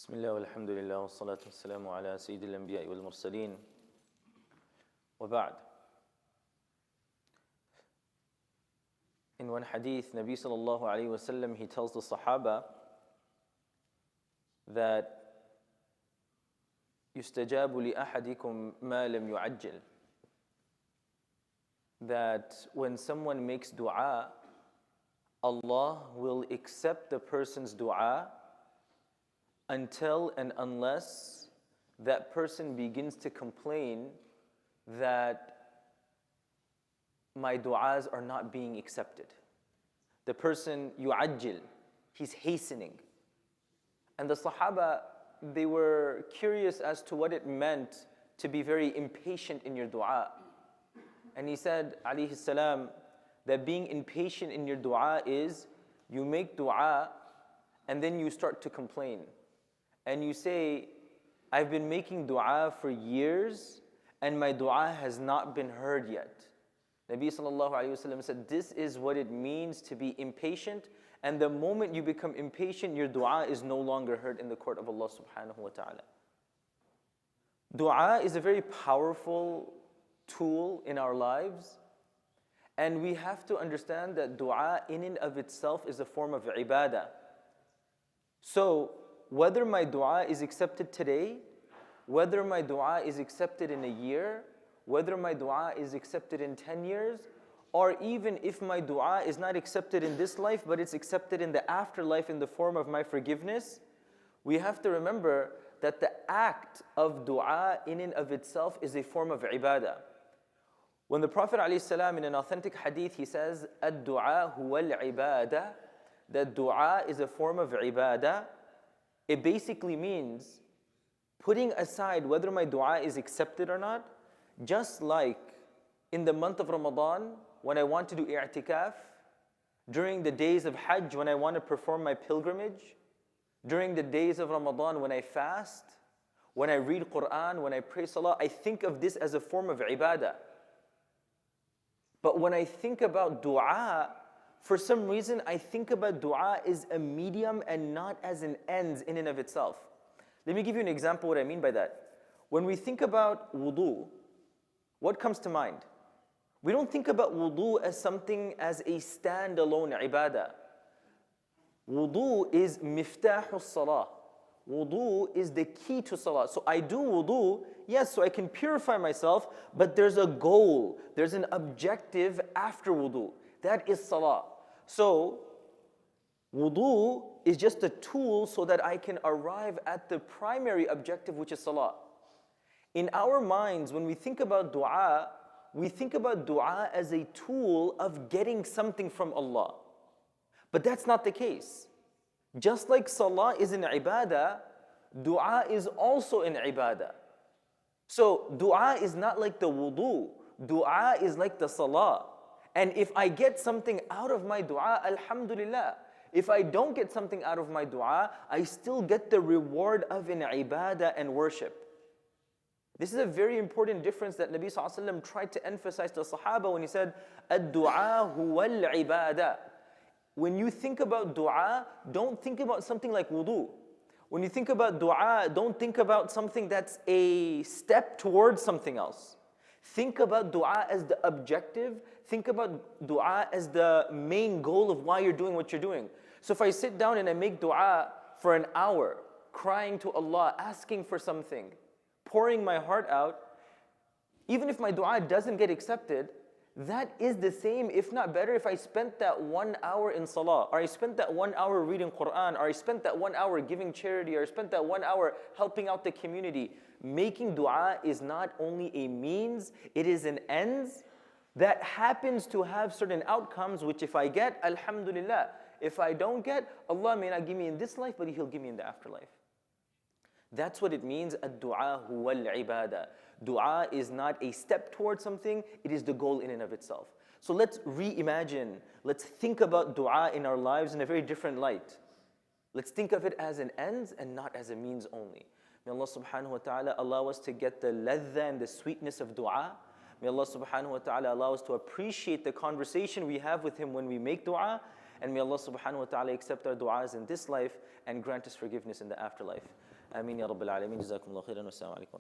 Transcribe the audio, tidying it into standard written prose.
بسم الله والحمد لله والصلاة والسلام على سيد الأنبياء والمرسلين وبعد. In one hadith, Nabi sallallahu alayhi wa sallam, he tells the Sahaba that يُسْتَجَابُ لِأَحَدِكُمْ مَا لَمْ يُعَجِّلْ, that when someone makes dua, Allah will accept the person's dua until and unless that person begins to complain that my du'as are not being accepted. The person, yu'ajjil, he's hastening. And the Sahaba, they were curious as to what it meant to be very impatient in your dua. And he said, alayhi salam, that being impatient in your dua is, you make dua and then you start to complain. And you say, I've been making dua for years and my dua has not been heard yet. Nabi sallallahu alayhi wa sallam said, this is what it means to be impatient, and the moment you become impatient, your dua is no longer heard in the court of Allah subhanahu wa ta'ala. Dua is a very powerful tool in our lives, and we have to understand that dua in and of itself is a form of ibadah. So, whether my dua is accepted today, whether my dua is accepted in a year, whether my dua is accepted in 10 years, or even if my dua is not accepted in this life, but it's accepted in the afterlife in the form of my forgiveness, we have to remember that the act of dua in and of itself is a form of ibadah. When the Prophet ﷺ in an authentic hadith, he says, "Ad-du'a huwa al-ibadah," that dua is a form of ibadah. It basically means putting aside whether my dua is accepted or not, just like in the month of Ramadan, when I want to do i'tikaf, during the days of Hajj, when I want to perform my pilgrimage, during the days of Ramadan, when I fast, when I read Quran, when I pray salah, I think of this as a form of ibadah. But when I think about dua, for some reason, I think about dua as a medium and not as an end in and of itself. Let me give you an example what I mean by that. When we think about wudu, what comes to mind? We don't think about wudu as something as a standalone ibadah. Wudu is miftahus salah. Wudu is the key to salah. So I do wudu, yes, so I can purify myself, but there's a goal, there's an objective after wudu. That is salah. So, wudu is just a tool so that I can arrive at the primary objective, which is salah. In our minds, when we think about dua as a tool of getting something from Allah. But that's not the case. Just like salah is an ibadah, dua is also an ibadah. So, dua is not like the wudu. Dua is like the salah. And if I get something out of my dua, alhamdulillah. If I don't get something out of my dua, I still get the reward of an ibadah and worship. This is a very important difference that Nabi sallallahu alayhi wa sallam tried to emphasize to the Sahaba when he said, "Ad-du'a huwa al-ibadah." When you think about dua, don't think about something like wudu. When you think about dua, don't think about something that's a step towards something else. Think about dua as the objective. Think about dua as the main goal of why you're doing what you're doing. So if I sit down and I make dua for an hour, crying to Allah, asking for something, pouring my heart out, even if my dua doesn't get accepted, that is the same, if not better, if I spent that 1 hour in salah, or I spent that 1 hour reading Quran, or I spent that 1 hour giving charity, or I spent that 1 hour helping out the community. Making dua is not only a means, it is an end that happens to have certain outcomes, which if I get, alhamdulillah. If I don't get, Allah may not give me in this life, but He'll give me in the afterlife. That's what it means, ad-du'a huwa al-ibadah. Dua is not a step towards something, it is the goal in and of itself. So let's reimagine, let's think about dua in our lives in a very different light. Let's think of it as an end and not as a means only. May Allah subhanahu wa ta'ala allow us to get the ladha and the sweetness of dua. May Allah subhanahu wa ta'ala allow us to appreciate the conversation we have with Him when we make dua. And may Allah subhanahu wa ta'ala accept our du'as in this life and grant us forgiveness in the afterlife. Ameen ya Rabbil Alameen. Jazakumullah khairan. Wassalamu alaikum.